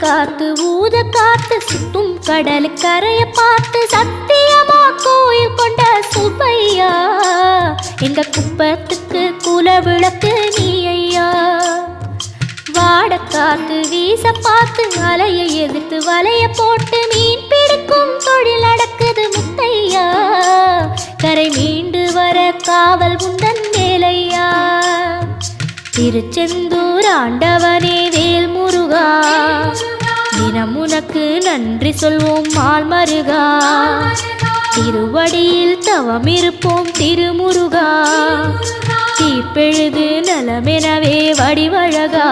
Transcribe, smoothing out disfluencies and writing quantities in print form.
காத்து ஊத காத்து சுத்தும் கடல் கரைய பார்த்து சத்தியமா கோயில் கொண்ட சுப்பையா எங்க குப்பத்துக்கு குல விளக்கு நீ ஐயா. வாட காத்து வீச பார்த்து அலையை எதிர்த்து வலைய போட்டு மீன் பிடிக்கும் தொழில் நடக்குது முத்தையா. கரை மீண்டு வர காவல் உந்தன் வேலையா. திருச்செந்தூர் ஆண்டவனே வேல் முருகா தினம் உனக்கு நன்றி சொல்வோம் மால் மருகா. திருவடியில் தவம் இருப்போம் திருமுருகா தீப்பெழுது நலமெனவே வடிவழகா.